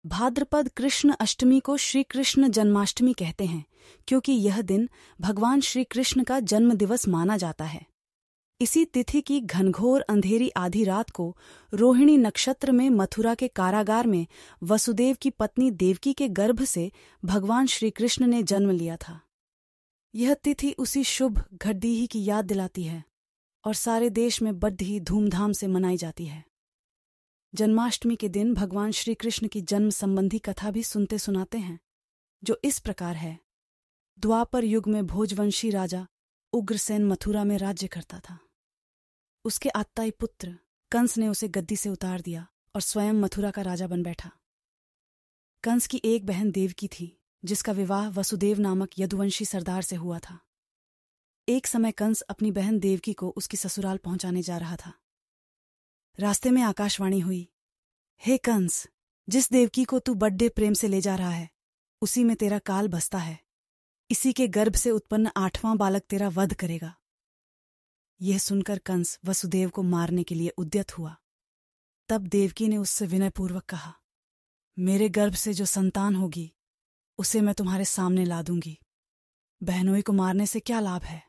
भाद्रपद कृष्ण अष्टमी को श्री कृष्ण जन्माष्टमी कहते हैं, क्योंकि यह दिन भगवान श्री कृष्ण का जन्म दिवस माना जाता है। इसी तिथि की घनघोर अंधेरी आधी रात को रोहिणी नक्षत्र में मथुरा के कारागार में वसुदेव की पत्नी देवकी के गर्भ से भगवान श्री कृष्ण ने जन्म लिया था। यह तिथि उसी शुभ घटदीहि की याद दिलाती है और सारे देश में बड़ी ही धूमधाम से मनाई जाती है। जन्माष्टमी के दिन भगवान श्री कृष्ण की जन्म संबंधी कथा भी सुनते सुनाते हैं, जो इस प्रकार है। द्वापर युग में भोजवंशी राजा उग्रसेन मथुरा में राज्य करता था। उसके आत्ताई पुत्र कंस ने उसे गद्दी से उतार दिया और स्वयं मथुरा का राजा बन बैठा। कंस की एक बहन देवकी थी, जिसका विवाह वसुदेव नामक यदुवंशी सरदार से हुआ था। एक समय कंस अपनी बहन देवकी को उसकी ससुराल पहुंचाने जा रहा था। रास्ते में आकाशवाणी हुई, हे कंस, जिस देवकी को तू बड़े प्रेम से ले जा रहा है, उसी में तेरा काल बसता है। इसी के गर्भ से उत्पन्न 8वां बालक तेरा वध करेगा। यह सुनकर कंस वसुदेव को मारने के लिए उद्यत हुआ। तब देवकी ने उससे विनयपूर्वक कहा, मेरे गर्भ से जो संतान होगी उसे मैं तुम्हारे सामने ला दूंगी। बहनोई को मारने से क्या लाभ है।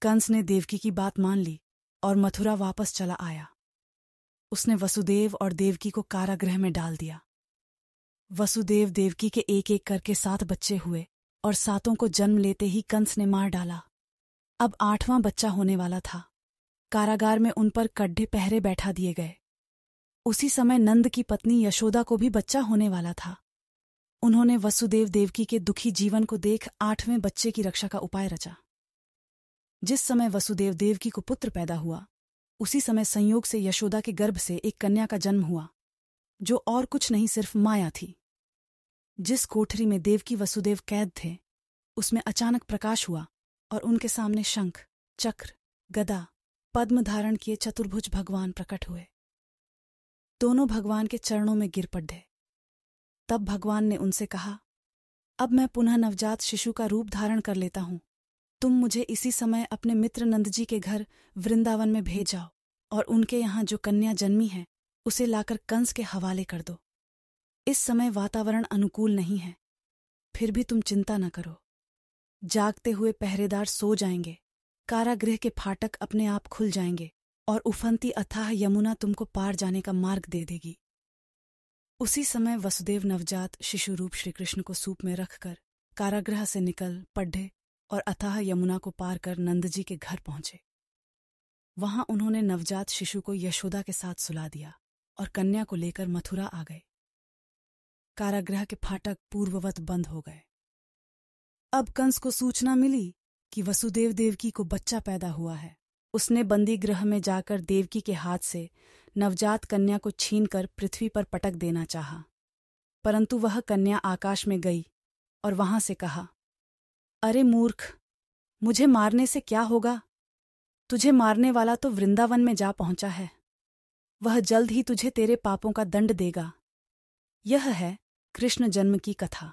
कंस ने देवकी की बात मान ली और मथुरा वापस चला आया। उसने वसुदेव और देवकी को कारागृह में डाल दिया। वसुदेव देवकी के एक एक करके 7 बच्चे हुए और 7 को जन्म लेते ही कंस ने मार डाला। अब 8वां बच्चा होने वाला था। कारागार में उन पर कड्ढे पहरे बैठा दिए गए। उसी समय नंद की पत्नी यशोदा को भी बच्चा होने वाला था। उन्होंने वसुदेव देवकी के दुखी जीवन को देख 8वें बच्चे की रक्षा का उपाय रचा। जिस समय वसुदेव देवकी को पुत्र पैदा हुआ, उसी समय संयोग से यशोदा के गर्भ से एक कन्या का जन्म हुआ, जो और कुछ नहीं सिर्फ माया थी। जिस कोठरी में देवकी वसुदेव कैद थे, उसमें अचानक प्रकाश हुआ और उनके सामने शंख, चक्र, गदा, पद्म धारण किए चतुर्भुज भगवान प्रकट हुए। दोनों भगवान के चरणों में गिर पड़े। तब भगवान ने उनसे कहा, अब मैं पुनः नवजात शिशु का रूप धारण कर लेता हूं। तुम मुझे इसी समय अपने मित्र नंद जी के घर वृंदावन में भेज जाओ और उनके यहाँ जो कन्या जन्मी है उसे लाकर कंस के हवाले कर दो। इस समय वातावरण अनुकूल नहीं है, फिर भी तुम चिंता न करो। जागते हुए पहरेदार सो जाएंगे, कारागृह के फाटक अपने आप खुल जाएंगे और उफनती अथाह यमुना तुमको पार जाने का मार्ग दे देगी। उसी समय वसुदेव नवजात शिशु रूप श्रीकृष्ण को सूप में रखकर कारागृह से निकल पढ़े और अथाह यमुना को पार कर नंदजी के घर पहुंचे। वहां उन्होंने नवजात शिशु को यशोदा के साथ सुला दिया और कन्या को लेकर मथुरा आ गए। कारागृह के फाटक पूर्ववत बंद हो गए। अब कंस को सूचना मिली कि वसुदेव देवकी को बच्चा पैदा हुआ है। उसने बंदी गृह में जाकर देवकी के हाथ से नवजात कन्या को छीनकर पृथ्वी पर पटक देना चाहा, परंतु वह कन्या आकाश में गई और वहां से कहा, अरे मूर्ख, मुझे मारने से क्या होगा। तुझे मारने वाला तो वृंदावन में जा पहुंचा है। वह जल्द ही तुझे तेरे पापों का दंड देगा। यह है कृष्ण जन्म की कथा।